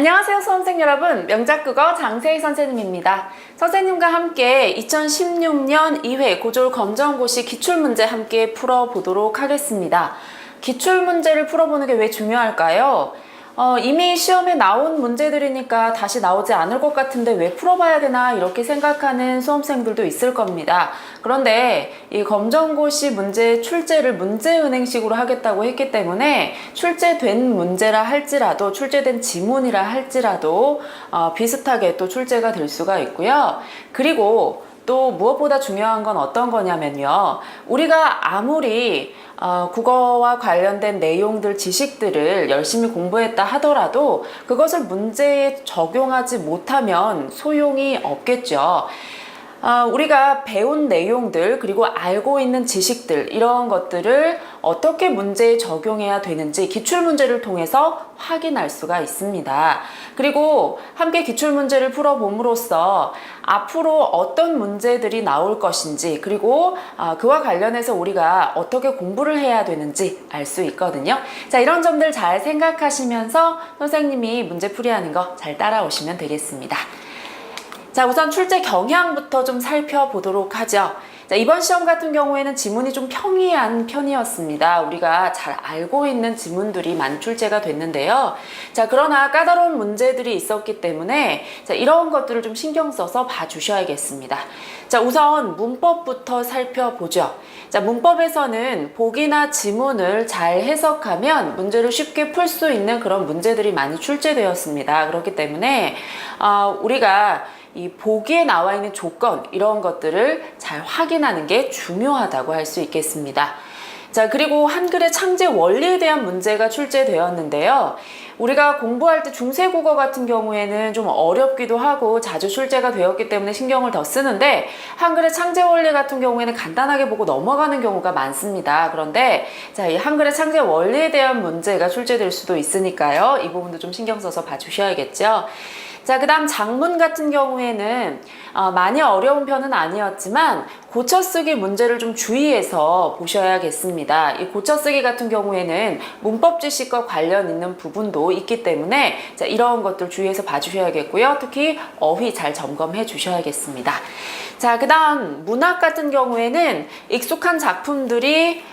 안녕하세요 수험생 여러분, 명작국어 장세희 선생님입니다. 선생님과 함께 2016년 2회 고졸 검정고시 기출문제 함께 풀어보도록 하겠습니다. 기출문제를 풀어보는 게 왜 중요할까요? 이미 시험에 나온 문제들이니까 다시 나오지 않을 것 같은데 왜 풀어봐야 되나 이렇게 생각하는 수험생들도 있을 겁니다. 그런데 이 검정고시 문제 출제를 문제은행식으로 하겠다고 했기 때문에 출제된 문제라 할지라도 출제된 지문이라 할지라도 비슷하게 또 출제가 될 수가 있고요. 그리고 또 무엇보다 중요한 건 어떤 거냐면요. 우리가 아무리 국어와 관련된 내용들, 지식들을 열심히 공부했다 하더라도 그것을 문제에 적용하지 못하면 소용이 없겠죠. 우리가 배운 내용들 그리고 알고 있는 지식들 이런 것들을 어떻게 문제에 적용해야 되는지 기출문제를 통해서 확인할 수가 있습니다. 그리고 함께 기출문제를 풀어봄으로써 앞으로 어떤 문제들이 나올 것인지 그리고 그와 관련해서 우리가 어떻게 공부를 해야 되는지 알 수 있거든요. 자, 이런 점들 잘 생각하시면서 선생님이 문제 풀이하는 거 잘 따라오시면 되겠습니다. 자, 우선 출제 경향부터 좀 살펴보도록 하죠. 자, 이번 시험 같은 경우에는 지문이 좀 평이한 편이었습니다. 우리가 잘 알고 있는 지문들이 많이 출제가 됐는데요. 자, 그러나 까다로운 문제들이 있었기 때문에 자, 이런 것들을 좀 신경 써서 봐주셔야겠습니다. 자, 우선 문법부터 살펴보죠. 자, 문법에서는 보기나 지문을 잘 해석하면 문제를 쉽게 풀 수 있는 그런 문제들이 많이 출제되었습니다. 그렇기 때문에 우리가 이 보기에 나와 있는 조건 이런 것들을 잘 확인하는 게 중요하다고 할 수 있겠습니다. 자, 그리고 한글의 창제 원리에 대한 문제가 출제되었는데요. 우리가 공부할 때 중세국어 같은 경우에는 좀 어렵기도 하고 자주 출제가 되었기 때문에 신경을 더 쓰는데 한글의 창제 원리 같은 경우에는 간단하게 보고 넘어가는 경우가 많습니다. 그런데 자, 이 한글의 창제 원리에 대한 문제가 출제될 수도 있으니까요. 이 부분도 좀 신경 써서 봐주셔야겠죠. 자, 그 다음 작문 같은 경우에는 많이 어려운 편은 아니었지만 고쳐쓰기 문제를 좀 주의해서 보셔야겠습니다. 이 고쳐쓰기 같은 경우에는 문법 지식과 관련 있는 부분도 있기 때문에 자, 이런 것들 주의해서 봐주셔야겠고요. 특히 어휘 잘 점검해 주셔야겠습니다. 자, 그 다음 문학 같은 경우에는 익숙한 작품들이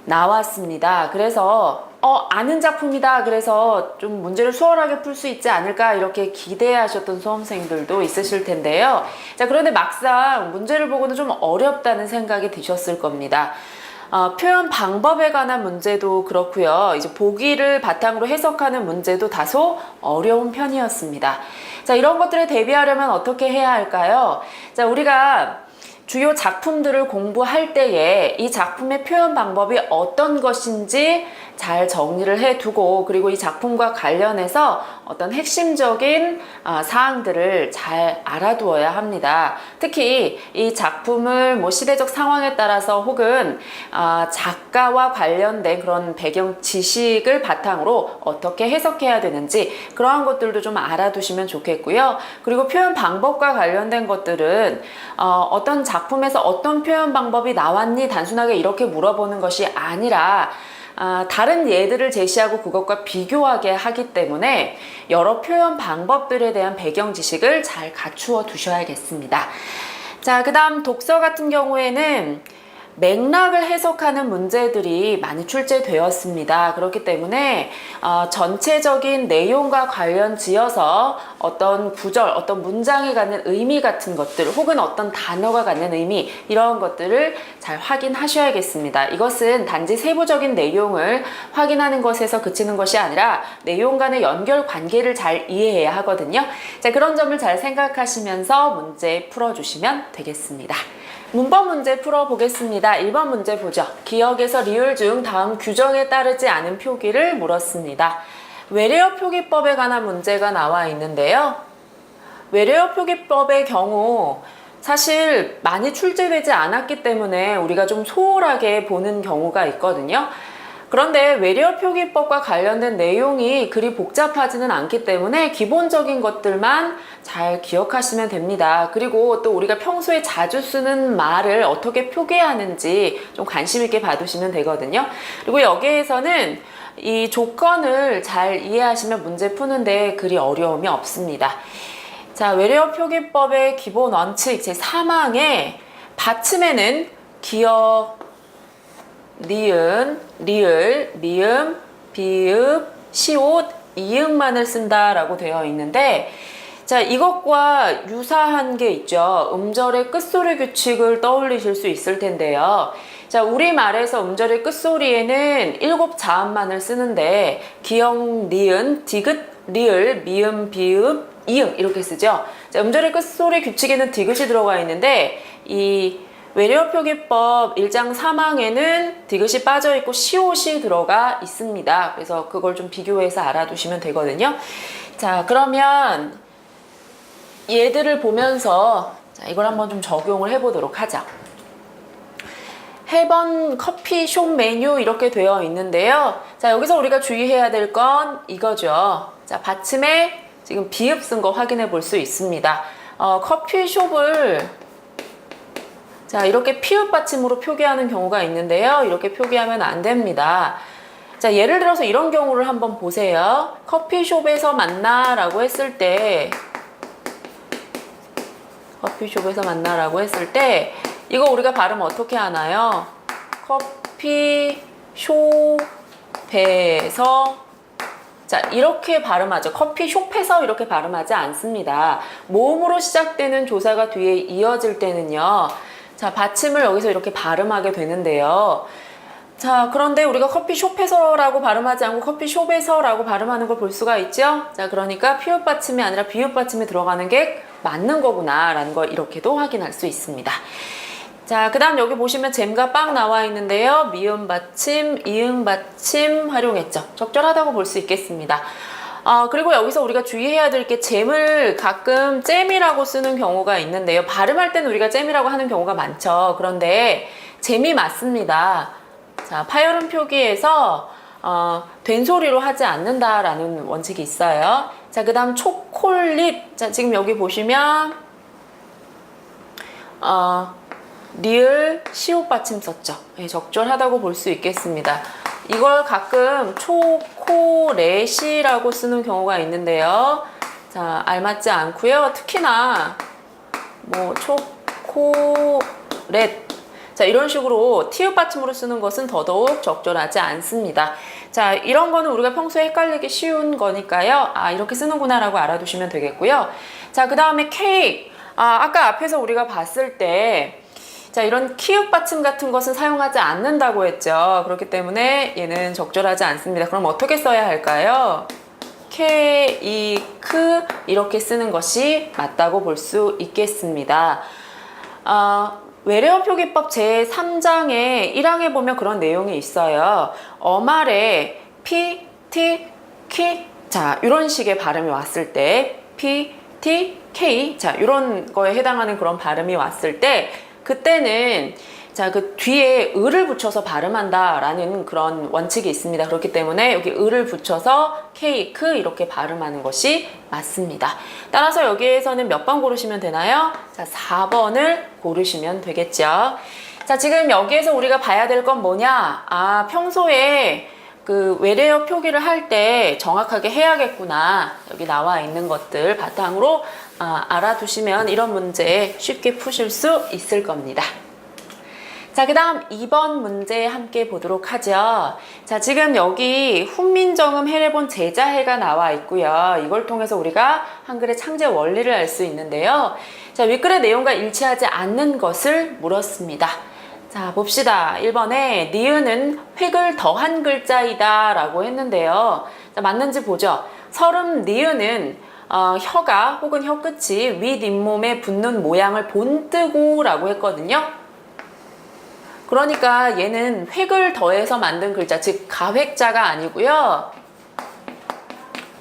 나왔습니다. 그래서 아는 작품이다. 그래서 좀 문제를 수월하게 풀 수 있지 않을까 이렇게 기대하셨던 수험생들도 있으실 텐데요. 자, 그런데 막상 문제를 보고는 좀 어렵다는 생각이 드셨을 겁니다. 표현 방법에 관한 문제도 그렇고요. 이제 보기를 바탕으로 해석하는 문제도 다소 어려운 편이었습니다. 자, 이런 것들에 대비하려면 어떻게 해야 할까요? 자, 우리가 주요 작품들을 공부할 때에 이 작품의 표현 방법이 어떤 것인지 잘 정리를 해두고 그리고 이 작품과 관련해서 어떤 핵심적인 사항들을 잘 알아두어야 합니다. 특히 이 작품을 뭐 시대적 상황에 따라서 혹은 작가와 관련된 그런 배경 지식을 바탕으로 어떻게 해석해야 되는지 그러한 것들도 좀 알아두시면 좋겠고요. 그리고 표현 방법과 관련된 것들은 어떤 작품에서 어떤 표현 방법이 나왔니? 단순하게 이렇게 물어보는 것이 아니라 다른 예들을 제시하고 그것과 비교하게 하기 때문에 여러 표현 방법들에 대한 배경 지식을 잘 갖추어 두셔야겠습니다. 자, 그 다음 독서 같은 경우에는 맥락을 해석하는 문제들이 많이 출제되었습니다. 그렇기 때문에 전체적인 내용과 관련 지어서 어떤 구절, 어떤 문장이 갖는 의미 같은 것들 혹은 어떤 단어가 갖는 의미 이런 것들을 잘 확인하셔야겠습니다. 이것은 단지 세부적인 내용을 확인하는 것에서 그치는 것이 아니라 내용 간의 연결 관계를 잘 이해해야 하거든요. 자, 그런 점을 잘 생각하시면서 문제 풀어주시면 되겠습니다. 문법 문제 풀어보겠습니다. 1번 문제 보죠. 기억에서 리을 중 다음 규정에 따르지 않은 표기를 물었습니다. 외래어 표기법에 관한 문제가 나와 있는데요. 외래어 표기법의 경우 사실 많이 출제되지 않았기 때문에 우리가 좀 소홀하게 보는 경우가 있거든요. 그런데 외래어 표기법과 관련된 내용이 그리 복잡하지는 않기 때문에 기본적인 것들만 잘 기억하시면 됩니다. 그리고 또 우리가 평소에 자주 쓰는 말을 어떻게 표기하는지 좀 관심 있게 봐두시면 되거든요. 그리고 여기에서는 이 조건을 잘 이해하시면 문제 푸는데 그리 어려움이 없습니다. 자, 외래어 표기법의 기본 원칙 제3항에 받침에는 기역, 니은, 리을, 미음, 비읍, 시옷, 이응만을 쓴다라고 되어 있는데, 자, 이것과 유사한 게 있죠. 음절의 끝소리 규칙을 떠올리실 수 있을 텐데요. 자, 우리말에서 음절의 끝소리에는 7자음만을 쓰는데 기역, 니은, 디귿, 리을, 미음, 비읍, 이응 이렇게 쓰죠. 자, 음절의 끝소리 규칙에는 디귿이 들어가 있는데 이 외래어 표기법 1장 3항에는 디귿이 빠져있고 시옷이 들어가 있습니다. 그래서 그걸 좀 비교해서 알아두시면 되거든요. 자, 그러면 얘들을 보면서 자, 이걸 한번 좀 적용을 해보도록 하죠. 해번 커피숍 메뉴 이렇게 되어 있는데요. 자, 여기서 우리가 주의해야 될 건 이거죠. 자, 받침에 지금 비읍 쓴 거 확인해 볼 수 있습니다. 커피숍을 자, 이렇게 피읍 받침으로 표기하는 경우가 있는데요. 이렇게 표기하면 안 됩니다. 자, 예를 들어서 이런 경우를 한번 보세요. 커피숍에서 만나라고 했을 때 커피숍에서 만나라고 했을 때 이거 우리가 발음 어떻게 하나요? 커피숍에서 자, 이렇게 발음하죠. 커피숍에서 이렇게 발음하지 않습니다. 모음으로 시작되는 조사가 뒤에 이어질 때는요. 자, 받침을 여기서 이렇게 발음하게 되는데요. 자, 그런데 우리가 커피숍에서라고 발음하지 않고 커피숍에서라고 발음하는 걸 볼 수가 있죠. 자, 그러니까 피읍 받침이 아니라 비읍 받침이 들어가는 게 맞는 거구나 라는 걸 이렇게도 확인할 수 있습니다. 자, 그 다음 여기 보시면 잼과 빵 나와 있는데요. 미음 받침, 이응 받침 활용했죠. 적절하다고 볼 수 있겠습니다. 그리고 여기서 우리가 주의해야 될 게 잼을 가끔 잼이라고 쓰는 경우가 있는데요. 발음할 때는 우리가 잼이라고 하는 경우가 많죠. 그런데 잼이 맞습니다. 자, 파열음 표기에서 된소리로 하지 않는다라는 원칙이 있어요. 자, 그 다음 초콜릿. 자, 지금 여기 보시면 리을 시옷 받침 썼죠. 네, 적절하다고 볼 수 있겠습니다. 이걸 가끔 초콜릿이라고 쓰는 경우가 있는데요. 자, 알맞지 않고요. 특히나 뭐 초콜릿 자, 이런 식으로 티읕 받침으로 쓰는 것은 더더욱 적절하지 않습니다. 자, 이런 거는 우리가 평소에 헷갈리기 쉬운 거니까요. 이렇게 쓰는구나 라고 알아두시면 되겠고요. 자, 그 다음에 케이크. 아까 앞에서 우리가 봤을 때 자, 이런 키읔 받침 같은 것은 사용하지 않는다고 했죠. 그렇기 때문에 얘는 적절하지 않습니다. 그럼 어떻게 써야 할까요? 케이크 이렇게 쓰는 것이 맞다고 볼 수 있겠습니다. 외래어 표기법 제3장의 1항에 보면 그런 내용이 있어요. 어말에 피, 티, 키 자, 이런 식의 발음이 왔을 때 피, 티, 케이 자, 이런 거에 해당하는 그런 발음이 왔을 때 그때는 자, 그 뒤에 을을 붙여서 발음한다라는 그런 원칙이 있습니다. 그렇기 때문에 여기 을을 붙여서 케이크 이렇게 발음하는 것이 맞습니다. 따라서 여기에서는 몇 번 고르시면 되나요? 자, 4번을 고르시면 되겠죠. 자, 지금 여기에서 우리가 봐야 될 건 뭐냐? 평소에 그 외래어 표기를 할 때 정확하게 해야겠구나. 여기 나와 있는 것들 바탕으로 알아두시면 이런 문제 쉽게 푸실 수 있을 겁니다. 자, 그 다음 2번 문제 함께 보도록 하죠. 자, 지금 여기 훈민정음 해례본 제자해가 나와 있고요. 이걸 통해서 우리가 한글의 창제 원리를 알 수 있는데요. 자, 윗글의 내용과 일치하지 않는 것을 물었습니다. 자, 봅시다. 1번에 니은은 획을 더한 글자이다 라고 했는데요. 자, 맞는지 보죠. 설음 니은은 혀가 혹은 혀끝이 윗 잇몸에 붙는 모양을 본뜨고 라고 했거든요. 그러니까 얘는 획을 더해서 만든 글자, 즉 가획자가 아니고요.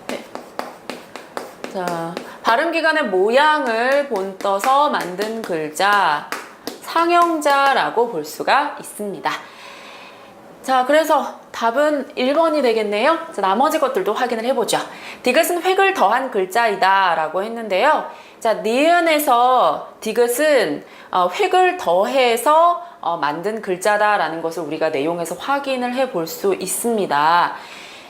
네. 자, 발음기관의 모양을 본떠서 만든 글자, 상형자라고 볼 수가 있습니다. 자, 그래서 답은 1번이 되겠네요. 자, 나머지 것들도 확인을 해보죠. 디귿은 획을 더한 글자이다 라고 했는데요. 자, 니은에서 디귿은 획을 더해서 만든 글자다라는 것을 우리가 내용에서 확인을 해볼 수 있습니다.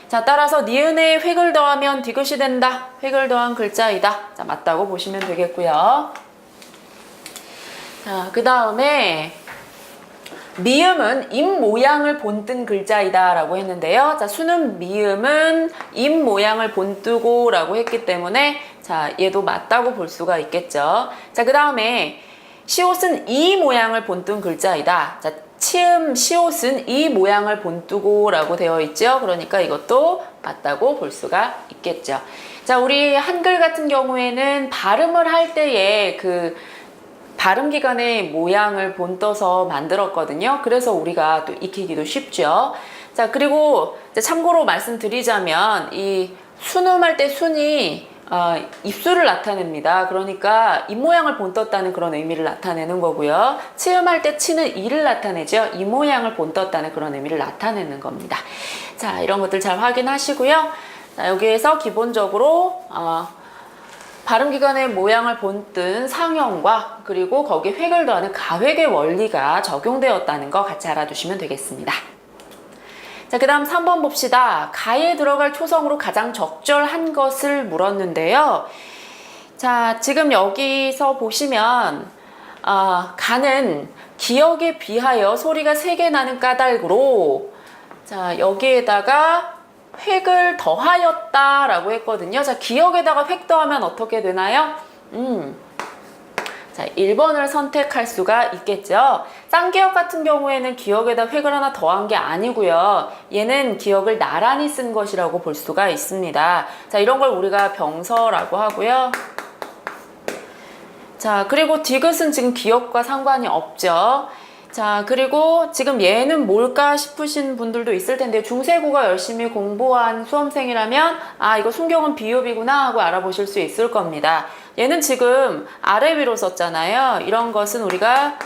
자, 따라서 니은에 획을 더하면 디귿이 된다. 획을 더한 글자이다. 자, 맞다고 보시면 되겠고요. 자, 그 다음에 미음은 입 모양을 본뜬 글자이다 라고 했는데요. 자, 수는 미음은 입 모양을 본뜨고 라고 했기 때문에 자, 얘도 맞다고 볼 수가 있겠죠. 자, 그 다음에 시옷은 이 모양을 본뜬 글자이다. 자, 치음 시옷은 이 모양을 본뜨고 라고 되어 있죠. 그러니까 이것도 맞다고 볼 수가 있겠죠. 자, 우리 한글 같은 경우에는 발음을 할 때에 그 발음기관의 모양을 본떠서 만들었거든요. 그래서 우리가 또 익히기도 쉽죠. 자, 그리고 참고로 말씀드리자면 이 순음할 때 순이 입술을 나타냅니다. 그러니까 입 모양을 본떴다는 그런 의미를 나타내는 거고요. 치음할 때 치는 이를 나타내죠. 입 모양을 본떴다는 그런 의미를 나타내는 겁니다. 자, 이런 것들 잘 확인하시고요. 자, 여기에서 기본적으로 발음기관의 모양을 본뜬 상형과 그리고 거기에 획을 더하는 가획의 원리가 적용되었다는 거 같이 알아두시면 되겠습니다. 자, 그 다음 3번 봅시다. 가에 들어갈 초성으로 가장 적절한 것을 물었는데요. 자, 지금 여기서 보시면 가는 기역에 비하여 소리가 3개 나는 까닭으로 자, 여기에다가 획을 더하였다 라고 했거든요. 자, 기역에다가 획 더하면 어떻게 되나요? 자, 1번을 선택할 수가 있겠죠. 쌍기역 같은 경우에는 기역에다 획을 하나 더한 게 아니고요. 얘는 기역을 나란히 쓴 것이라고 볼 수가 있습니다. 자, 이런 걸 우리가 병서라고 하고요. 자, 그리고 디귿은 지금 기역과 상관이 없죠. 자, 그리고 지금 얘는 뭘까 싶으신 분들도 있을 텐데 중세국어 열심히 공부한 수험생이라면 이거 순경은 비읍이구나 하고 알아보실 수 있을 겁니다. 얘는 지금 아래 위로 썼잖아요. 이런 것은 우리가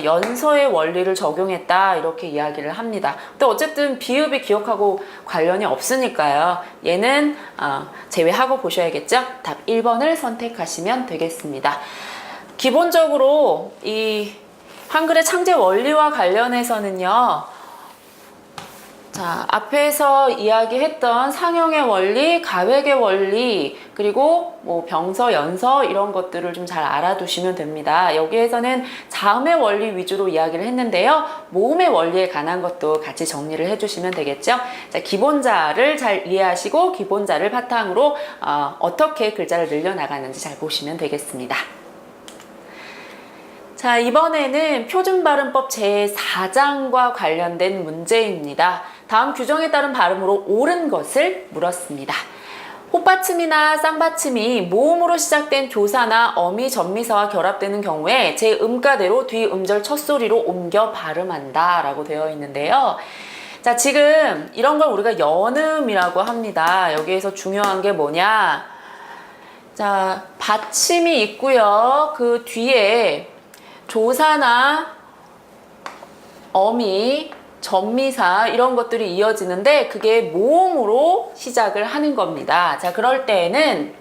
연서의 원리를 적용했다 이렇게 이야기를 합니다. 근데 어쨌든 비읍이 기억하고 관련이 없으니까요. 얘는 제외하고 보셔야겠죠. 답 1번을 선택하시면 되겠습니다. 기본적으로 이 한글의 창제 원리와 관련해서는요. 자, 앞에서 이야기했던 상형의 원리, 가획의 원리, 그리고 뭐 병서, 연서 이런 것들을 좀 잘 알아두시면 됩니다. 여기에서는 자음의 원리 위주로 이야기를 했는데요. 모음의 원리에 관한 것도 같이 정리를 해주시면 되겠죠. 자, 기본자를 잘 이해하시고 기본자를 바탕으로 어떻게 글자를 늘려나가는지 잘 보시면 되겠습니다. 자, 이번에는 표준발음법 제4장과 관련된 문제입니다. 다음 규정에 따른 발음으로 옳은 것을 물었습니다. 호받침이나 쌍받침이 모음으로 시작된 조사나 어미, 전미사와 결합되는 경우에 제 음가대로 뒤 음절 첫 소리로 옮겨 발음한다 라고 되어 있는데요. 자, 지금 이런 걸 우리가 연음이라고 합니다. 여기에서 중요한 게 뭐냐? 자, 받침이 있고요. 그 뒤에 조사나 어미, 전미사 이런 것들이 이어지는데 그게 모음으로 시작을 하는 겁니다. 자, 그럴 때에는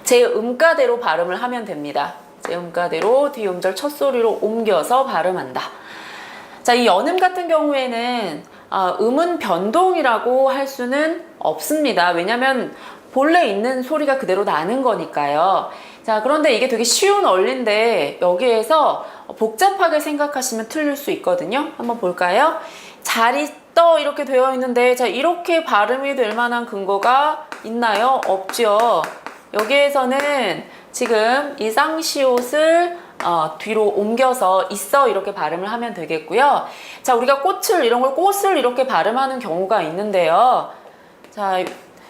제 음가대로 발음을 하면 됩니다. 제 음가대로 뒤 음절 첫 소리로 옮겨서 발음한다. 자, 이 연음 같은 경우에는 음은 변동이라고 할 수는 없습니다. 왜냐하면 본래 있는 소리가 그대로 나는 거니까요. 자, 그런데 이게 되게 쉬운 원리인데 여기에서 복잡하게 생각하시면 틀릴 수 있거든요. 한번 볼까요? 잘 있어 이렇게 되어 있는데 자, 이렇게 발음이 될 만한 근거가 있나요? 없죠. 여기에서는 지금 이 쌍시옷을 뒤로 옮겨서 있어 이렇게 발음을 하면 되겠고요. 자, 우리가 꽃을 이런 걸 꽃을 이렇게 발음하는 경우가 있는데요. 자,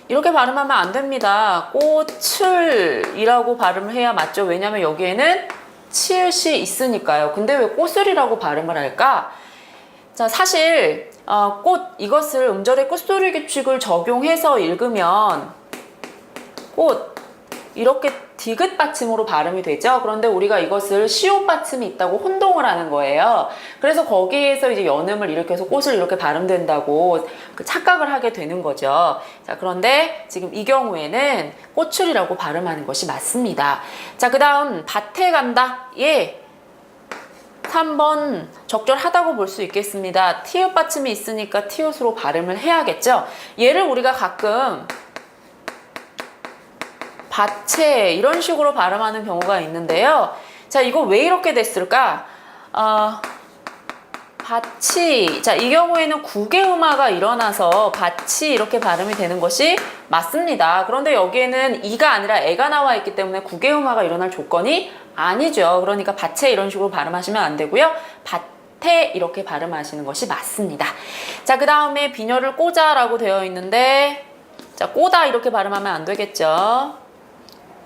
이렇게 발음하면 안 됩니다. 꽃을이라고 발음을 해야 맞죠. 왜냐면 여기에는 치읓이 있으니까요. 근데 왜 꽃을이라고 발음을 할까? 자, 사실 꽃 이것을 음절의 끝소리 규칙을 적용해서 읽으면 꽃 이렇게 디귿 받침으로 발음이 되죠. 그런데 우리가 이것을 시옷 받침이 있다고 혼동을 하는 거예요. 그래서 거기에서 이제 연음을 일으켜서 꽃을 이렇게 발음된다고 착각을 하게 되는 거죠. 자, 그런데 지금 이 경우에는 꽃출이라고 발음하는 것이 맞습니다. 자, 그 다음 밭에 간다. 예. 3번 적절하다고 볼 수 있겠습니다. 티읕 받침이 있으니까 티읕으로 발음을 해야겠죠. 얘를 우리가 가끔 밭에 이런 식으로 발음하는 경우가 있는데요. 자, 이거 왜 이렇게 됐을까? 밭이, 자, 이 경우에는 국외음화가 일어나서 밭이 이렇게 발음이 되는 것이 맞습니다. 그런데 여기에는 이가 아니라 애가 나와 있기 때문에 국외음화가 일어날 조건이 아니죠. 그러니까 밭에 이런 식으로 발음하시면 안 되고요. 밭에 이렇게 발음하시는 것이 맞습니다. 자, 그 다음에 비녀를 꽂아라고 되어 있는데, 자, 꼬다 이렇게 발음하면 안 되겠죠.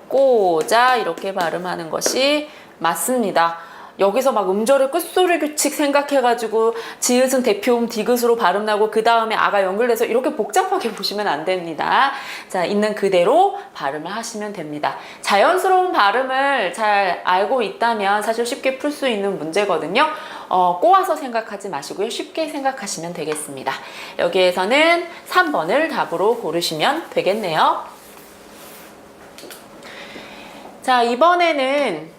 꽂아 이렇게 발음하는 것이 맞습니다. 여기서 막 음절의 끝소리 규칙 생각해가지고 지읒은 대표음 디귿으로 발음 나고 그 다음에 아가 연결돼서 이렇게 복잡하게 보시면 안 됩니다. 자, 있는 그대로 발음을 하시면 됩니다. 자연스러운 발음을 잘 알고 있다면 사실 쉽게 풀 수 있는 문제거든요. 꼬아서 생각하지 마시고요. 쉽게 생각하시면 되겠습니다. 여기에서는 3번을 답으로 고르시면 되겠네요. 자, 이번에는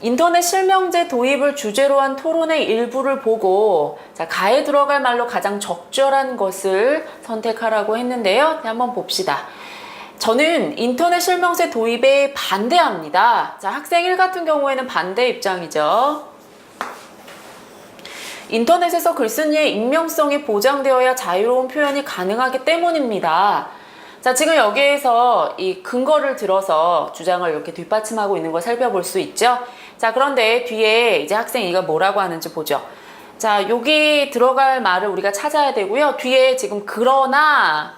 인터넷 실명제 도입을 주제로 한 토론의 일부를 보고, 자, 가에 들어갈 말로 가장 적절한 것을 선택하라고 했는데요. 한번 봅시다. 저는 인터넷 실명제 도입에 반대합니다. 자, 학생 1 같은 경우에는 반대 입장이죠. 인터넷에서 글쓴이의 익명성이 보장되어야 자유로운 표현이 가능하기 때문입니다. 자, 지금 여기에서 이 근거를 들어서 주장을 이렇게 뒷받침하고 있는 걸 살펴볼 수 있죠. 자, 그런데 뒤에 이제 학생 이가 뭐라고 하는지 보죠. 자, 여기 들어갈 말을 우리가 찾아야 되고요. 뒤에 지금 그러나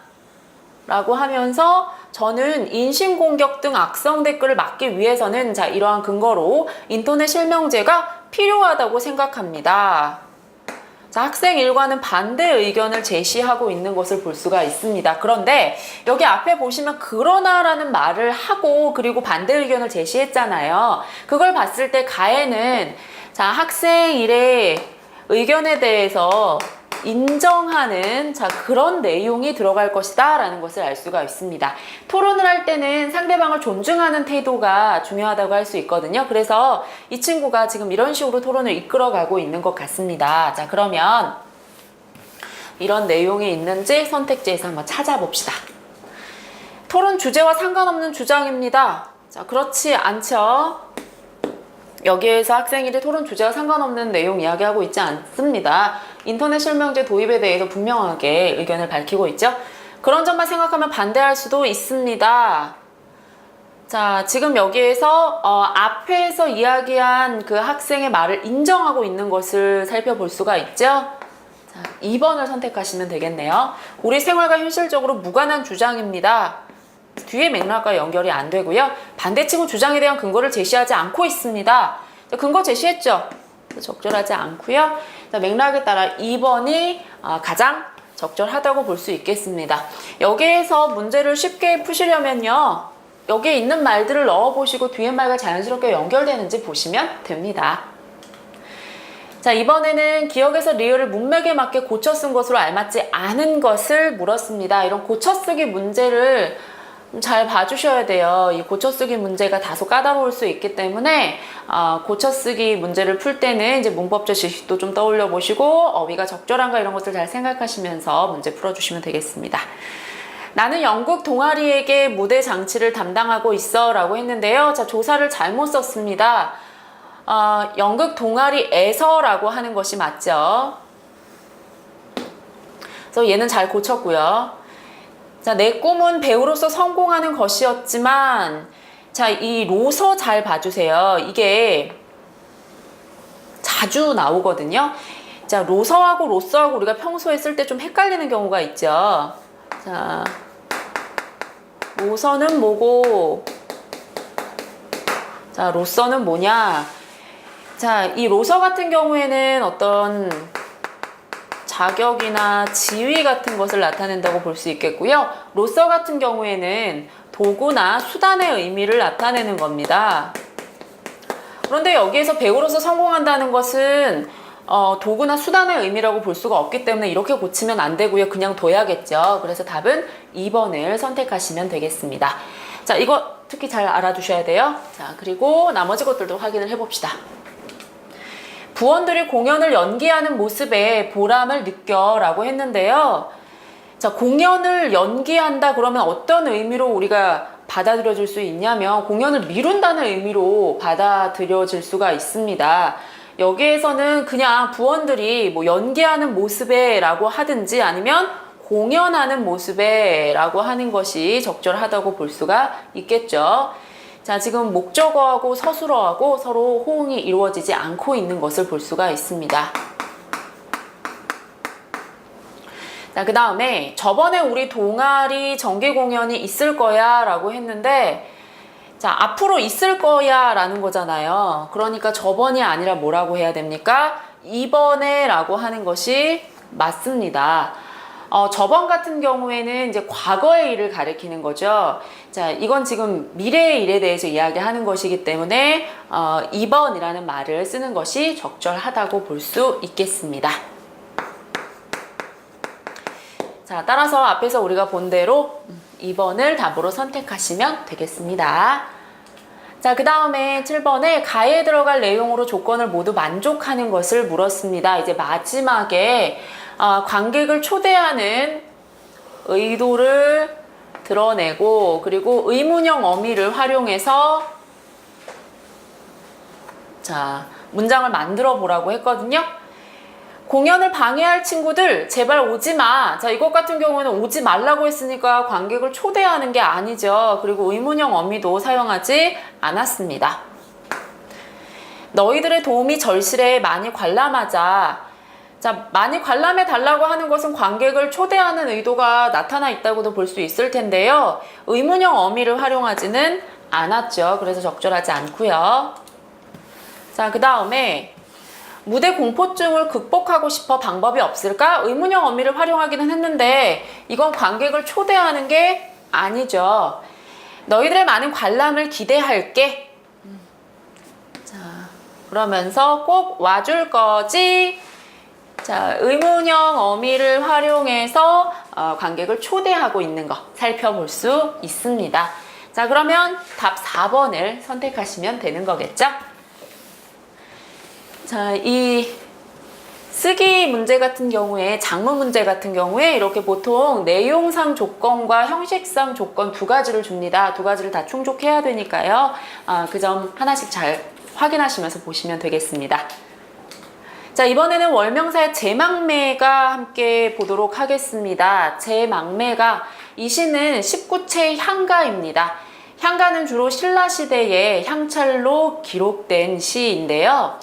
라고 하면서 저는 인신공격 등 악성 댓글을 막기 위해서는 자, 이러한 근거로 인터넷 실명제가 필요하다고 생각합니다. 자, 학생 일과는 반대 의견을 제시하고 있는 것을 볼 수가 있습니다. 그런데 여기 앞에 보시면 그러나라는 말을 하고 그리고 반대 의견을 제시했잖아요. 그걸 봤을 때 가에는 자, 학생 일의 의견에 대해서 인정하는 자, 그런 내용이 들어갈 것이다 라는 것을 알 수가 있습니다. 토론을 할 때는 상대방을 존중하는 태도가 중요하다고 할 수 있거든요. 그래서 이 친구가 지금 이런 식으로 토론을 이끌어가고 있는 것 같습니다. 자, 그러면 이런 내용이 있는지 선택지에서 한번 찾아봅시다. 토론 주제와 상관없는 주장입니다. 자, 그렇지 않죠. 여기에서 학생일의 토론 주제와 상관없는 내용 이야기하고 있지 않습니다. 인터넷 실명제 도입에 대해서 분명하게 의견을 밝히고 있죠. 그런 점만 생각하면 반대할 수도 있습니다. 자, 지금 여기에서 앞에서 이야기한 그 학생의 말을 인정하고 있는 것을 살펴볼 수가 있죠. 자, 2번을 선택하시면 되겠네요. 우리 생활과 현실적으로 무관한 주장입니다. 뒤에 맥락과 연결이 안 되고요. 반대측은 주장에 대한 근거를 제시하지 않고 있습니다. 자, 근거 제시했죠? 적절하지 않고요. 자, 맥락에 따라 2번이 가장 적절하다고 볼 수 있겠습니다. 여기에서 문제를 쉽게 푸시려면요. 여기에 있는 말들을 넣어보시고 뒤에 말과 자연스럽게 연결되는지 보시면 됩니다. 자, 이번에는 기억에서 리을을 문맥에 맞게 고쳐 쓴 것으로 알맞지 않은 것을 물었습니다. 이런 고쳐 쓰기 문제를 잘 봐주셔야 돼요. 이 고쳐쓰기 문제가 다소 까다로울 수 있기 때문에 고쳐쓰기 문제를 풀 때는 이제 문법적 지식도 좀 떠올려 보시고 어휘가 적절한가 이런 것들 잘 생각하시면서 문제 풀어주시면 되겠습니다. 나는 연극 동아리에게 무대 장치를 담당하고 있어 라고 했는데요. 자, 조사를 잘못 썼습니다. 연극 동아리에서 라고 하는 것이 맞죠. 그래서 얘는 잘 고쳤고요. 자, 내 꿈은 배우로서 성공하는 것이었지만, 자, 이 로서 잘 봐주세요. 이게 자주 나오거든요. 자, 로서하고 로서하고 우리가 평소에 쓸 때 좀 헷갈리는 경우가 있죠. 자, 로서는 뭐고, 자, 로서는 뭐냐. 자, 이 로서 같은 경우에는 어떤 자격이나 지위 같은 것을 나타낸다고 볼 수 있겠고요. 로서 같은 경우에는 도구나 수단의 의미를 나타내는 겁니다. 그런데 여기에서 배우로서 성공한다는 것은 도구나 수단의 의미라고 볼 수가 없기 때문에 이렇게 고치면 안 되고요. 그냥 둬야겠죠. 그래서 답은 2번을 선택하시면 되겠습니다. 자, 이거 특히 잘 알아두셔야 돼요. 자, 그리고 나머지 것들도 확인을 해봅시다. 부원들이 공연을 연기하는 모습에 보람을 느껴라고 했는데요. 자, 공연을 연기한다 그러면 어떤 의미로 우리가 받아들여질 수 있냐면 공연을 미룬다는 의미로 받아들여질 수가 있습니다. 여기에서는 그냥 부원들이 뭐 연기하는 모습에 라고 하든지 아니면 공연하는 모습에 라고 하는 것이 적절하다고 볼 수가 있겠죠. 자, 지금 목적어하고 서술어하고 서로 호응이 이루어지지 않고 있는 것을 볼 수가 있습니다. 자, 그 다음에 저번에 우리 동아리 정기 공연이 있을 거야 라고 했는데 자, 앞으로 있을 거야 라는 거잖아요. 그러니까 저번이 아니라 뭐라고 해야 됩니까? 이번에 라고 하는 것이 맞습니다. 저번 같은 경우에는 이제 과거의 일을 가리키는 거죠. 자, 이건 지금 미래의 일에 대해서 이야기하는 것이기 때문에 이번이라는 말을 쓰는 것이 적절하다고 볼 수 있겠습니다. 자, 따라서 앞에서 우리가 본 대로 2번을 답으로 선택하시면 되겠습니다. 자, 그 다음에 7번에 가에 들어갈 내용으로 조건을 모두 만족하는 것을 물었습니다. 이제 마지막에 관객을 초대하는 의도를 드러내고 그리고 의문형 어미를 활용해서 자, 문장을 만들어 보라고 했거든요. 공연을 방해할 친구들 제발 오지 마. 자, 이것 같은 경우에는 오지 말라고 했으니까 관객을 초대하는 게 아니죠. 그리고 의문형 어미도 사용하지 않았습니다. 너희들의 도움이 절실해. 많이 관람하자. 자, 많이 관람해 달라고 하는 것은 관객을 초대하는 의도가 나타나 있다고도 볼 수 있을 텐데요. 의문형 어미를 활용하지는 않았죠. 그래서 적절하지 않고요. 자, 그 다음에 무대 공포증을 극복하고 싶어 방법이 없을까? 의문형 어미를 활용하기는 했는데 이건 관객을 초대하는 게 아니죠. 너희들의 많은 관람을 기대할게. 자, 그러면서 꼭 와줄 거지? 자, 의문형 어미를 활용해서 관객을 초대하고 있는 거 살펴볼 수 있습니다. 자, 그러면 답 4번을 선택하시면 되는 거겠죠? 자, 이 쓰기 문제 같은 경우에, 작문 문제 같은 경우에 이렇게 보통 내용상 조건과 형식상 조건 두 가지를 줍니다. 두 가지를 다 충족해야 되니까요. 그 점 하나씩 잘 확인하시면서 보시면 되겠습니다. 자, 이번에는 월명사의 제망매가 함께 보도록 하겠습니다. 제망매가 이 시는 19채 향가입니다. 향가는 주로 신라시대의 향찰로 기록된 시인데요.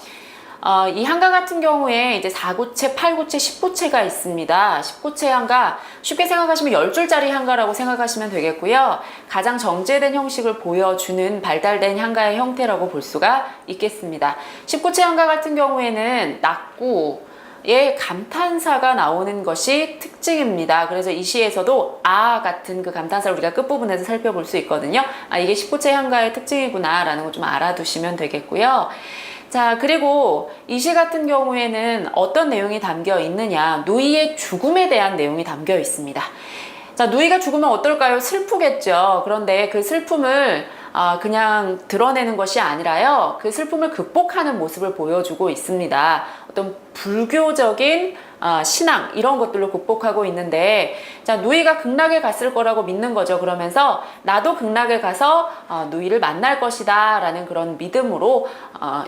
이 향가 같은 경우에 이제 4구체, 8구체, 10구체가 있습니다. 10구체 향가, 쉽게 생각하시면 10줄짜리 향가라고 생각하시면 되겠고요. 가장 정제된 형식을 보여주는 발달된 향가의 형태라고 볼 수가 있겠습니다. 10구체 향가 같은 경우에는 낙구의 감탄사가 나오는 것이 특징입니다. 그래서 이 시에서도 같은 그 감탄사를 우리가 끝부분에서 살펴볼 수 있거든요. 이게 10구체 향가의 특징이구나 라는 거 좀 알아두시면 되겠고요. 자, 그리고 이 시 같은 경우에는 어떤 내용이 담겨 있느냐, 누이의 죽음에 대한 내용이 담겨 있습니다. 자, 누이가 죽으면 어떨까요? 슬프겠죠. 그런데 그 슬픔을 그냥 드러내는 것이 아니라요, 그 슬픔을 극복하는 모습을 보여주고 있습니다. 어떤 불교적인 신앙 이런 것들로 극복하고 있는데, 자, 누이가 극락에 갔을 거라고 믿는 거죠. 그러면서 나도 극락에 가서 누이를 만날 것이다 라는 그런 믿음으로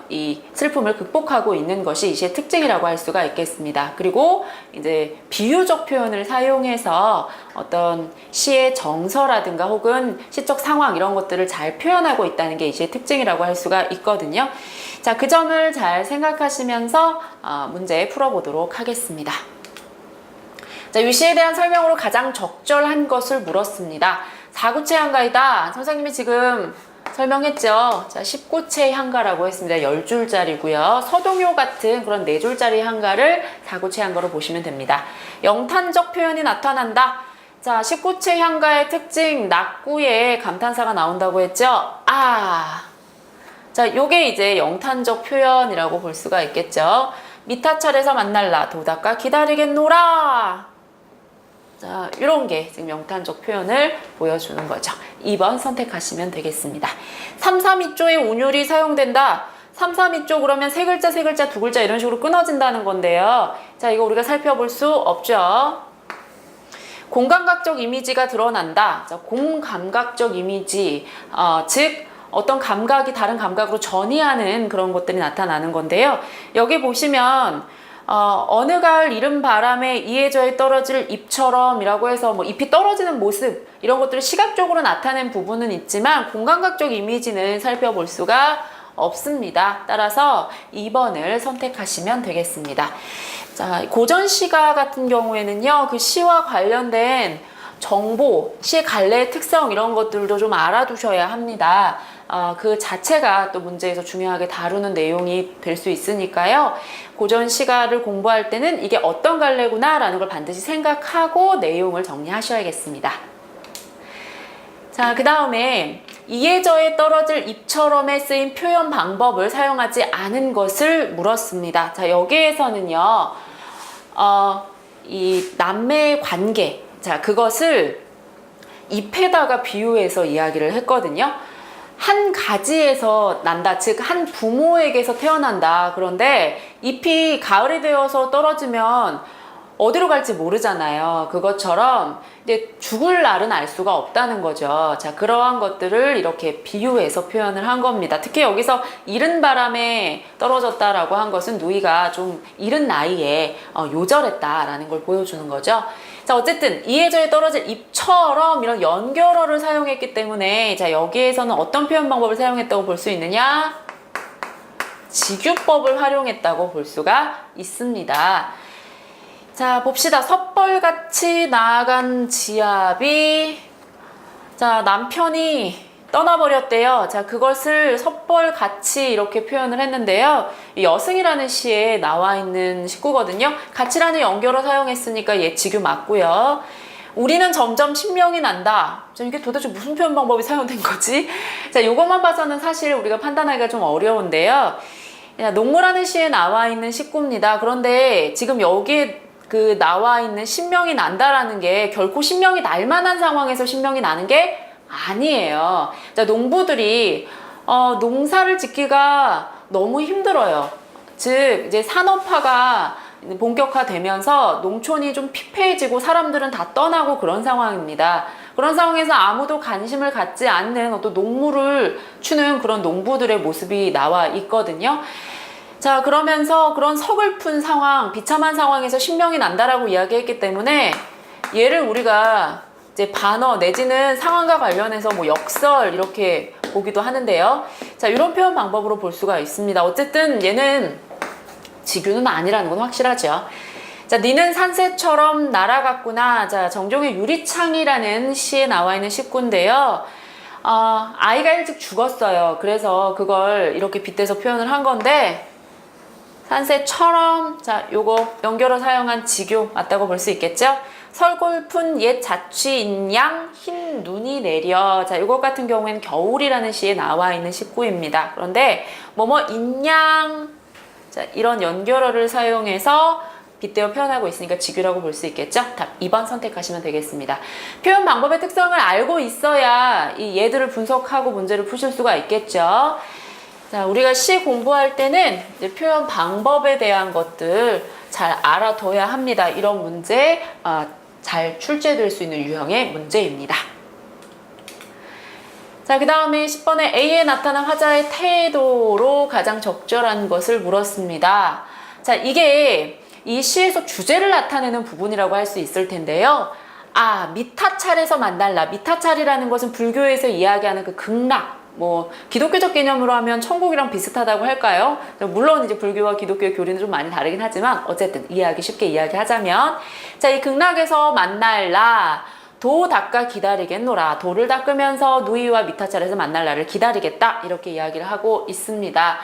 이 슬픔을 극복하고 있는 것이 이 시의 특징이라고 할 수가 있겠습니다. 그리고 이제 비유적 표현을 사용해서 어떤 시의 정서라든가 혹은 시적 상황 이런 것들을 잘 표현하고 있다는 게 이 시의 특징이라고 할 수가 있거든요. 자, 그 점을 잘 생각하시면서 문제 풀어보도록 하겠습니다. 자, 이 시에 대한 설명으로 가장 적절한 것을 물었습니다. 4구체 향가이다. 선생님이 지금 설명했죠. 자, 10구체 향가라고 했습니다. 10줄짜리고요. 서동요 같은 그런 4줄짜리 향가를 4구체 향가로 보시면 됩니다. 영탄적 표현이 나타난다. 자, 19채 향가의 특징, 낙구에 감탄사가 나온다고 했죠? 자, 요게 이제 영탄적 표현이라고 볼 수가 있겠죠? 미타철에서 만날라, 도닦아 기다리겠노라. 자, 이런 게 지금 영탄적 표현을 보여주는 거죠. 2번 선택하시면 되겠습니다. 3, 3, 2조의 운율이 사용된다. 3, 3, 2조 그러면 세 글자, 세 글자, 두 글자 이런 식으로 끊어진다는 건데요. 자, 이거 우리가 살펴볼 수 없죠. 공감각적 이미지가 드러난다. 자, 공감각적 이미지, 즉 어떤 감각이 다른 감각으로 전이하는 그런 것들이 나타나는 건데요. 여기 보시면 어느 가을 이른 바람에 이해저에 떨어질 잎처럼 이라고 해서 뭐 잎이 떨어지는 모습 이런 것들을 시각적으로 나타낸 부분은 있지만 공감각적 이미지는 살펴볼 수가 없습니다. 따라서 2번을 선택하시면 되겠습니다. 자, 고전 시가 같은 경우에는요, 그 시와 관련된 정보, 시의 갈래의 특성 이런 것들도 좀 알아두셔야 합니다. 그 자체가 또 문제에서 중요하게 다루는 내용이 될 수 있으니까요. 고전 시가를 공부할 때는 이게 어떤 갈래구나 라는 걸 반드시 생각하고 내용을 정리하셔야겠습니다. 자, 그 다음에 이해저에 떨어질 잎처럼에 쓰인 표현 방법을 사용하지 않은 것을 물었습니다. 자, 여기에서는요, 이 남매의 관계, 자, 그것을 잎에다가 비유해서 이야기를 했거든요. 한 가지에서 난다, 즉 한 부모에게서 태어난다. 그런데 잎이 가을이 되어서 떨어지면 어디로 갈지 모르잖아요. 그것처럼 이제 죽을 날은 알 수가 없다는 거죠. 자, 그러한 것들을 이렇게 비유해서 표현을 한 겁니다. 특히 여기서 이른 바람에 떨어졌다라고 한 것은 누이가 좀 이른 나이에 요절했다라는 걸 보여주는 거죠. 자, 어쨌든 이해저에 떨어질 잎처럼 이런 연결어를 사용했기 때문에 자, 여기에서는 어떤 표현 방법을 사용했다고 볼 수 있느냐? 직유법을 활용했다고 볼 수가 있습니다. 자, 봅시다. 섣벌같이 나아간 지압이, 자, 남편이 떠나버렸대요. 자, 그것을 섣벌같이 이렇게 표현을 했는데요. 여승이라는 시에 나와 있는 식구거든요. 같이라는 연결어 사용했으니까 얘 직유 맞고요. 우리는 점점 신명이 난다. 자, 이게 도대체 무슨 표현 방법이 사용된 거지? 자, 이것만 봐서는 사실 우리가 판단하기가 좀 어려운데요. 농무라는 시에 나와 있는 식구입니다. 그런데 지금 여기에 그 나와 있는 신명이 난다라는 게 결코 신명이 날 만한 상황에서 신명이 나는 게 아니에요. 자, 농부들이 농사를 짓기가 너무 힘들어요. 즉 이제 산업화가 본격화되면서 농촌이 좀 피폐해지고 사람들은 다 떠나고 그런 상황입니다. 그런 상황에서 아무도 관심을 갖지 않는 어떤 농무를 추는 그런 농부들의 모습이 나와 있거든요. 자, 그러면서 그런 서글픈 상황, 비참한 상황에서 신명이 난다라고 이야기했기 때문에 얘를 우리가 이제 반어 내지는 상황과 관련해서 뭐 역설 이렇게 보기도 하는데요. 자, 이런 표현 방법으로 볼 수가 있습니다. 어쨌든 얘는 직유는 아니라는 건 확실하죠. 자, 니는 산새처럼 날아갔구나. 자, 정종의 유리창이라는 시에 나와 있는 식구인데요. 아이가 일찍 죽었어요. 그래서 그걸 이렇게 빗대서 표현을 한 건데 산새처럼, 자, 요거 연결어 사용한 직유 맞다고 볼 수 있겠죠? 설골픈 옛 자취인 양 흰 눈이 내려. 자, 이것 같은 경우에는 겨울이라는 시에 나와 있는 식구입니다. 그런데 뭐뭐 인양, 자, 이런 연결어를 사용해서 빗대어 표현하고 있으니까 직유라고 볼 수 있겠죠? 답 2번 선택하시면 되겠습니다. 표현 방법의 특성을 알고 있어야 이 얘들을 분석하고 문제를 푸실 수가 있겠죠? 자, 우리가 시 공부할 때는 이제 표현 방법에 대한 것들 잘 알아둬야 합니다. 이런 문제 잘 출제될 수 있는 유형의 문제입니다. 자, 그 다음에 10번에 A에 나타난 화자의 태도로 가장 적절한 것을 물었습니다. 자, 이게 이 시에서 주제를 나타내는 부분이라고 할 수 있을 텐데요. 미타찰에서 만날라. 미타찰이라는 것은 불교에서 이야기하는 그 극락, 뭐 기독교적 개념으로 하면 천국이랑 비슷하다고 할까요? 물론 이제 불교와 기독교의 교리는 좀 많이 다르긴 하지만 어쨌든 쉽게 이야기하자면, 자, 이 극락에서 만날라. 도 닦아 기다리겠노라. 도를 닦으면서 누이와 미타찰에서 만날라를 기다리겠다. 이렇게 이야기를 하고 있습니다.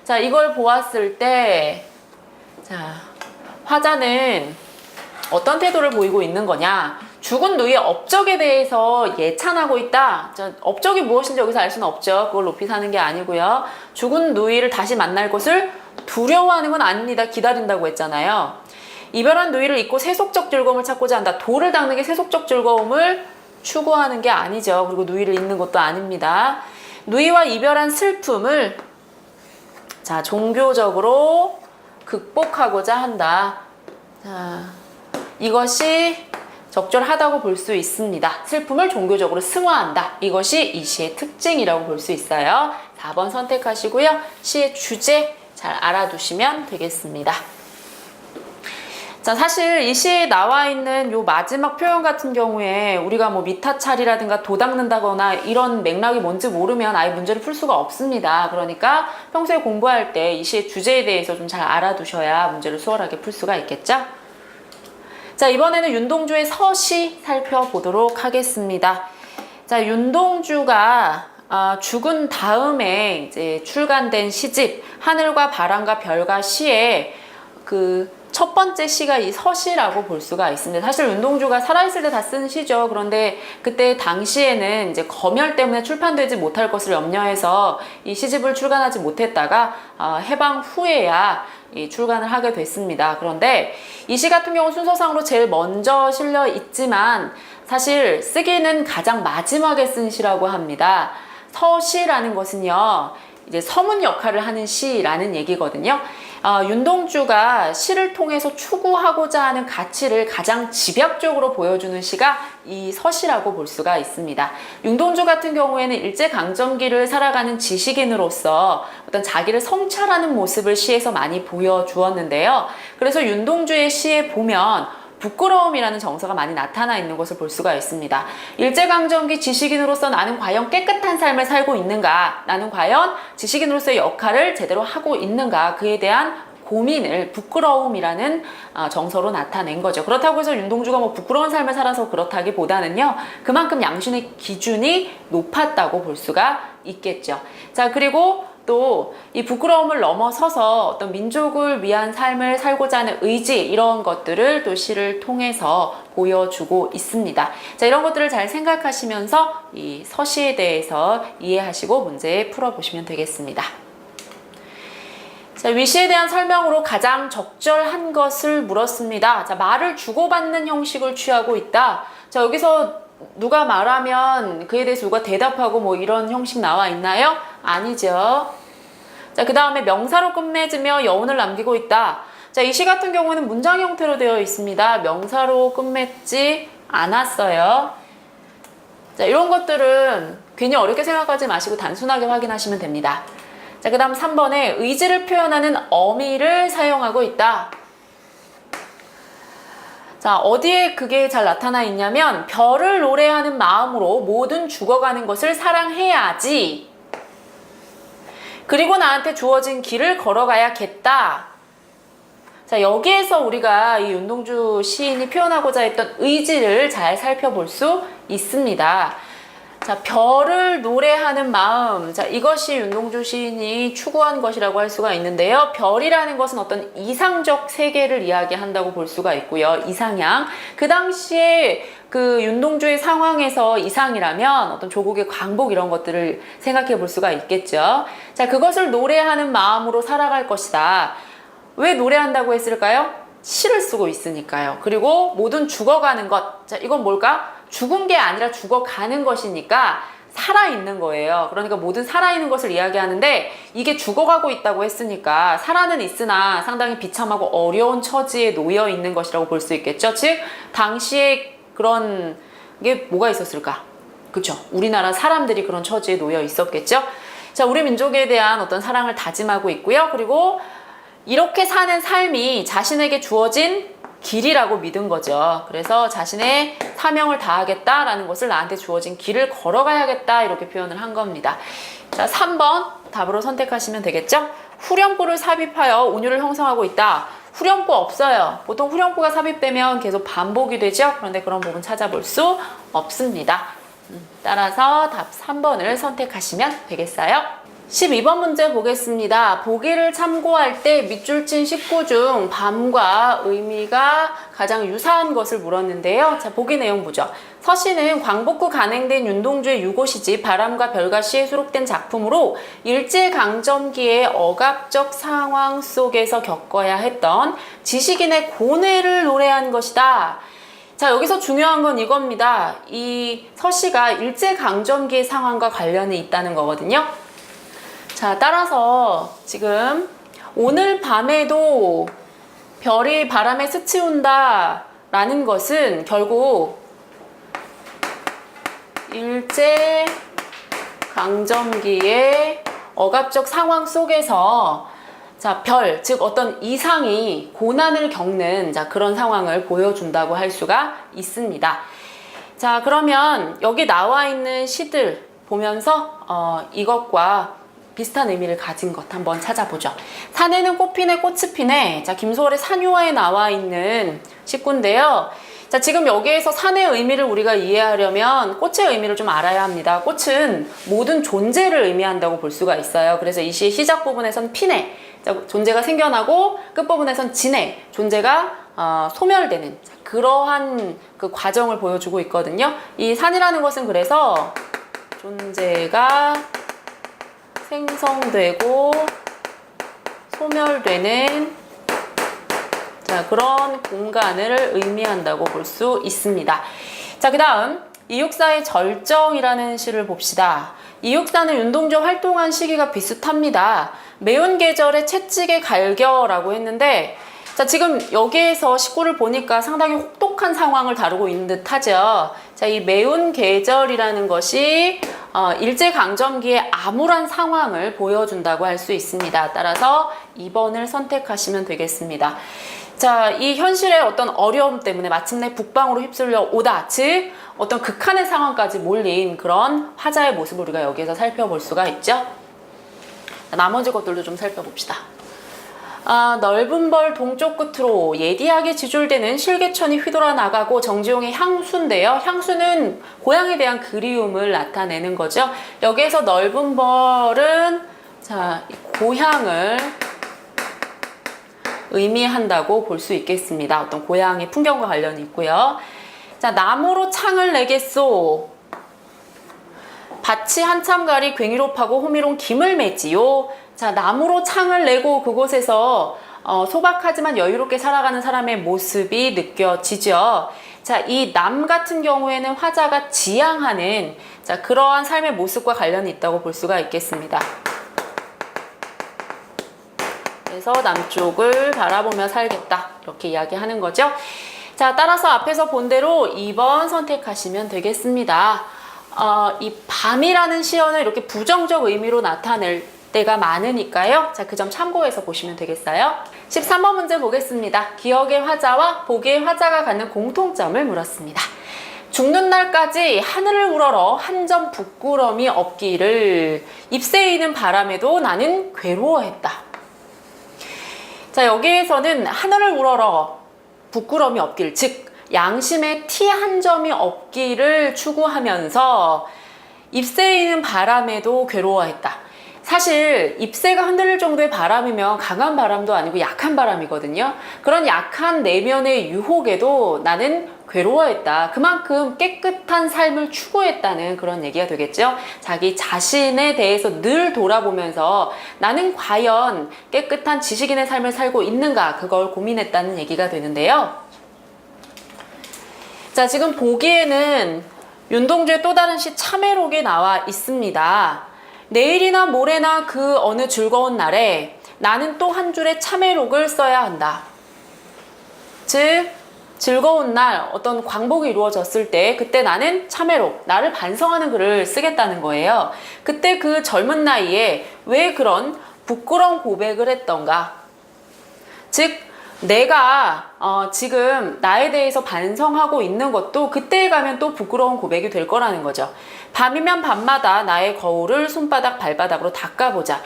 자, 이걸 보았을 때, 자, 화자는 어떤 태도를 보이고 있는 거냐? 죽은 누이의 업적에 대해서 예찬하고 있다. 업적이 무엇인지 여기서 알 수는 없죠. 그걸 높이 사는 게 아니고요. 죽은 누이를 다시 만날 것을 두려워하는 건 아닙니다. 기다린다고 했잖아요. 이별한 누이를 잊고 세속적 즐거움을 찾고자 한다. 돌을 닦는 게 세속적 즐거움을 추구하는 게 아니죠. 그리고 누이를 잊는 것도 아닙니다. 누이와 이별한 슬픔을 자, 종교적으로 극복하고자 한다. 자, 이것이 적절하다고 볼 수 있습니다. 슬픔을 종교적으로 승화한다. 이것이 이 시의 특징이라고 볼 수 있어요. 4번 선택하시고요. 시의 주제 잘 알아두시면 되겠습니다. 자, 사실 이 시에 나와 있는 요 마지막 표현 같은 경우에 우리가 뭐 미타찰이라든가 도닦는다거나 이런 맥락이 뭔지 모르면 아예 문제를 풀 수가 없습니다. 그러니까 평소에 공부할 때 이 시의 주제에 대해서 좀 잘 알아두셔야 문제를 수월하게 풀 수가 있겠죠? 자, 이번에는 윤동주의 서시 살펴보도록 하겠습니다. 자, 윤동주가 죽은 다음에 이제 출간된 시집 하늘과 바람과 별과 시에 그 첫 번째 시가 이 서시라고 볼 수가 있습니다. 사실 윤동주가 살아있을 때 다 쓴 시죠. 그런데 그때 당시에는 이제 검열 때문에 출판되지 못할 것을 염려해서 이 시집을 출간하지 못했다가 해방 후에야 이 출간을 하게 됐습니다. 그런데 이 시 같은 경우 순서상으로 제일 먼저 실려 있지만 사실 쓰기는 가장 마지막에 쓴 시라고 합니다. 서시라는 것은요, 이제 서문 역할을 하는 시라는 얘기거든요. 윤동주가 시를 통해서 추구하고자 하는 가치를 가장 집약적으로 보여주는 시가 이 서시라고 볼 수가 있습니다. 윤동주 같은 경우에는 일제강점기를 살아가는 지식인으로서 어떤 자기를 성찰하는 모습을 시에서 많이 보여주었는데요. 그래서 윤동주의 시에 보면 부끄러움이라는 정서가 많이 나타나 있는 것을 볼 수가 있습니다. 일제강점기 지식인으로서 나는 과연 깨끗한 삶을 살고 있는가? 나는 과연 지식인으로서의 역할을 제대로 하고 있는가? 그에 대한 고민을 부끄러움이라는 정서로 나타낸 거죠. 그렇다고 해서 윤동주가 뭐 부끄러운 삶을 살아서 그렇다기보다는요, 그만큼 양심의 기준이 높았다고 볼 수가 있겠죠. 자, 그리고 또 이 부끄러움을 넘어서서 어떤 민족을 위한 삶을 살고자 하는 의지, 이런 것들을 또 시를 통해서 보여주고 있습니다. 자, 이런 것들을 잘 생각하시면서 이 서시에 대해서 이해하시고 문제 풀어보시면 되겠습니다. 자, 위시에 대한 설명으로 가장 적절한 것을 물었습니다. 자, 말을 주고받는 형식을 취하고 있다. 자, 여기서 누가 말하면 그에 대해서 누가 대답하고 뭐 이런 형식 나와 있나요? 아니죠. 자, 그 다음에 명사로 끝맺으며 여운을 남기고 있다. 자, 이 시 같은 경우는 문장 형태로 되어 있습니다. 명사로 끝맺지 않았어요. 자, 이런 것들은 괜히 어렵게 생각하지 마시고 단순하게 확인하시면 됩니다. 자, 그 다음 3번에 의지를 표현하는 어미를 사용하고 있다. 자, 어디에 그게 잘 나타나 있냐면 별을 노래하는 마음으로 모든 죽어가는 것을 사랑해야지. 그리고 나한테 주어진 길을 걸어가야겠다. 자, 여기에서 우리가 이 윤동주 시인이 표현하고자 했던 의지를 잘 살펴볼 수 있습니다. 자, 별을 노래하는 마음. 자, 이것이 윤동주 시인이 추구한 것이라고 할 수가 있는데요. 별이라는 것은 어떤 이상적 세계를 이야기한다고 볼 수가 있고요. 이상향. 그 당시에 그 윤동주의 상황에서 이상이라면 어떤 조국의 광복 이런 것들을 생각해 볼 수가 있겠죠. 자, 그것을 노래하는 마음으로 살아갈 것이다. 왜 노래한다고 했을까요? 시를 쓰고 있으니까요. 그리고 모든 죽어가는 것. 자, 이건 뭘까? 죽은 게 아니라 죽어가는 것이니까 살아있는 거예요. 그러니까 모든 살아있는 것을 이야기하는데 이게 죽어가고 있다고 했으니까 살아는 있으나 상당히 비참하고 어려운 처지에 놓여 있는 것이라고 볼 수 있겠죠. 즉, 당시에 그런 게 뭐가 있었을까? 그쵸? 우리나라 사람들이 그런 처지에 놓여 있었겠죠. 자, 우리 민족에 대한 어떤 사랑을 다짐하고 있고요. 그리고 이렇게 사는 삶이 자신에게 주어진 길이라고 믿은 거죠. 그래서 자신의 사명을 다하겠다라는 것을 나한테 주어진 길을 걸어가야겠다, 이렇게 표현을 한 겁니다. 자, 3번 답으로 선택하시면 되겠죠? 후렴구를 삽입하여 운율을 형성하고 있다. 후렴구 없어요. 보통 후렴구가 삽입되면 계속 반복이 되죠. 그런데 그런 부분 찾아볼 수 없습니다. 따라서 답 3번을 선택하시면 되겠어요. 12번 문제 보겠습니다. 보기를 참고할 때 밑줄 친 식구 중 밤과 의미가 가장 유사한 것을 물었는데요. 자, 보기 내용 보죠. 서시는 광복 후 간행된 윤동주의 유고시집 바람과 별과 시에 수록된 작품으로 일제강점기의 억압적 상황 속에서 겪어야 했던 지식인의 고뇌를 노래한 것이다. 자, 여기서 중요한 건 이겁니다. 이 서시가 일제강점기의 상황과 관련이 있다는 거거든요. 자, 따라서 지금 오늘 밤에도 별이 바람에 스치운다 라는 것은 결국 일제강점기의 억압적 상황 속에서 자, 별, 즉 어떤 이상이 고난을 겪는 자, 그런 상황을 보여준다고 할 수가 있습니다. 자, 그러면 여기 나와 있는 시들 보면서 이것과 비슷한 의미를 가진 것 한번 찾아보죠. 산에는 꽃피네 꽃이 피네. 자, 김소월의 산유화에 나와 있는 식구인데요. 자, 지금 여기에서 산의 의미를 우리가 이해하려면 꽃의 의미를 좀 알아야 합니다. 꽃은 모든 존재를 의미한다고 볼 수가 있어요. 그래서 이 시의 시작 부분에선 피네, 자, 존재가 생겨나고 끝부분에선 지네, 존재가 소멸되는 그러한 그 과정을 보여주고 있거든요. 이 산이라는 것은 그래서 존재가 생성되고 소멸되는 자, 그런 공간을 의미한다고 볼 수 있습니다. 자, 그 다음 이육사의 절정이라는 시를 봅시다. 이육사는 윤동주 활동한 시기가 비슷합니다. 매운 계절의 채찍의 갈겨라고 했는데 자, 지금 여기에서 식구를 보니까 상당히 혹독한 상황을 다루고 있는 듯 하죠. 자, 이 매운 계절이라는 것이 일제강점기의 암울한 상황을 보여준다고 할 수 있습니다. 따라서 2번을 선택하시면 되겠습니다. 자, 이 현실의 어떤 어려움 때문에 마침내 북방으로 휩쓸려 오다. 즉, 어떤 극한의 상황까지 몰린 그런 화자의 모습을 우리가 여기에서 살펴볼 수가 있죠. 자, 나머지 것들도 좀 살펴봅시다. 넓은 벌 동쪽 끝으로 예디하게 지줄대는 실개천이 휘돌아 나가고 정지용의 향수인데요. 향수는 고향에 대한 그리움을 나타내는 거죠. 여기에서 넓은 벌은 자, 고향을 의미한다고 볼 수 있겠습니다. 어떤 고향의 풍경과 관련이 있고요. 자, 나무로 창을 내겠소. 밭이 한참 가리 괭이로 파고 호미론 김을 맺지요. 자, 나무로 창을 내고 그곳에서 소박하지만 여유롭게 살아가는 사람의 모습이 느껴지죠. 자, 이 남 같은 경우에는 화자가 지향하는 자, 그러한 삶의 모습과 관련이 있다고 볼 수가 있겠습니다. 그래서 남쪽을 바라보며 살겠다 이렇게 이야기하는 거죠. 자, 따라서 앞에서 본 대로 2번 선택하시면 되겠습니다. 이 밤이라는 시연을 이렇게 부정적 의미로 나타낼 때가 많으니까요. 자, 그 점 참고해서 보시면 되겠어요. 13번 문제 보겠습니다. 기억의 화자와 보기의 화자가 갖는 공통점을 물었습니다. 죽는 날까지 하늘을 우러러 한 점 부끄러움이 없기를 잎새이는 바람에도 나는 괴로워했다. 자, 여기에서는 하늘을 우러러 부끄러움이 없길, 즉 양심에 티 한 점이 없기를 추구하면서 잎새이는 바람에도 괴로워했다. 사실 잎새가 흔들릴 정도의 바람이면 강한 바람도 아니고 약한 바람이거든요. 그런 약한 내면의 유혹에도 나는 괴로워했다. 그만큼 깨끗한 삶을 추구했다는 그런 얘기가 되겠죠. 자기 자신에 대해서 늘 돌아보면서 나는 과연 깨끗한 지식인의 삶을 살고 있는가, 그걸 고민했다는 얘기가 되는데요. 자, 지금 보기에는 윤동주의 또 다른 시 참회록이 나와 있습니다. 내일이나 모레나 그 어느 즐거운 날에 나는 또 한 줄의 참회록을 써야 한다. 즉 즐거운 날, 어떤 광복이 이루어졌을 때 그때 나는 참회록, 나를 반성하는 글을 쓰겠다는 거예요. 그때 그 젊은 나이에 왜 그런 부끄러운 고백을 했던가. 즉 내가 지금 나에 대해서 반성하고 있는 것도 그때에 가면 또 부끄러운 고백이 될 거라는 거죠. 밤이면 밤마다 나의 거울을 손바닥 발바닥으로 닦아보자.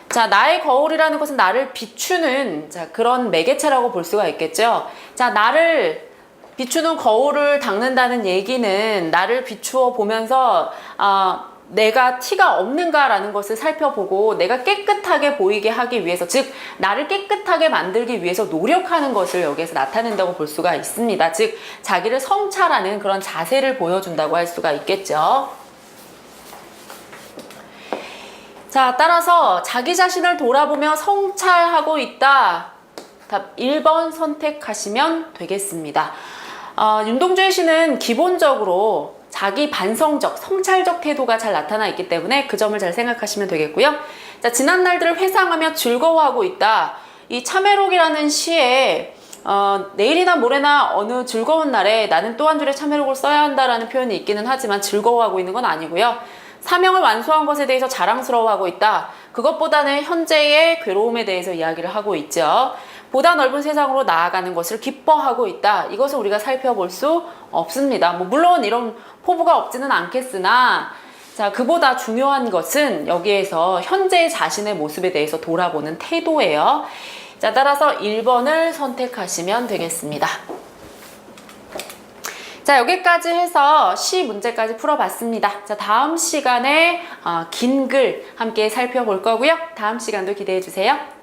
자, 나의 거울이라는 것은 나를 비추는 자, 그런 매개체라고 볼 수가 있겠죠. 자, 나를 비추는 거울을 닦는다는 얘기는 나를 비추어 보면서 내가 티가 없는가라는 것을 살펴보고 내가 깨끗하게 보이게 하기 위해서, 즉 나를 깨끗하게 만들기 위해서 노력하는 것을 여기에서 나타낸다고 볼 수가 있습니다. 즉 자기를 성찰하는 그런 자세를 보여준다고 할 수가 있겠죠. 자, 따라서 자기 자신을 돌아보며 성찰하고 있다. 답 1번 선택하시면 되겠습니다. 윤동주의 시는 기본적으로 자기 반성적, 성찰적 태도가 잘 나타나 있기 때문에 그 점을 잘 생각하시면 되겠고요. 자, 지난 날들을 회상하며 즐거워하고 있다. 이 참회록이라는 시에 내일이나 모레나 어느 즐거운 날에 나는 또 한 줄의 참회록을 써야 한다라는 표현이 있기는 하지만 즐거워하고 있는 건 아니고요. 사명을 완수한 것에 대해서 자랑스러워하고 있다. 그것보다는 현재의 괴로움에 대해서 이야기를 하고 있죠. 보다 넓은 세상으로 나아가는 것을 기뻐하고 있다. 이것을 우리가 살펴볼 수 없습니다. 물론 이런 포부가 없지는 않겠으나, 자, 그보다 중요한 것은 여기에서 현재의 자신의 모습에 대해서 돌아보는 태도예요. 자, 따라서 1번을 선택하시면 되겠습니다. 자, 여기까지 해서 시 문제까지 풀어봤습니다. 자, 다음 시간에 긴 글 함께 살펴볼 거고요. 다음 시간도 기대해 주세요.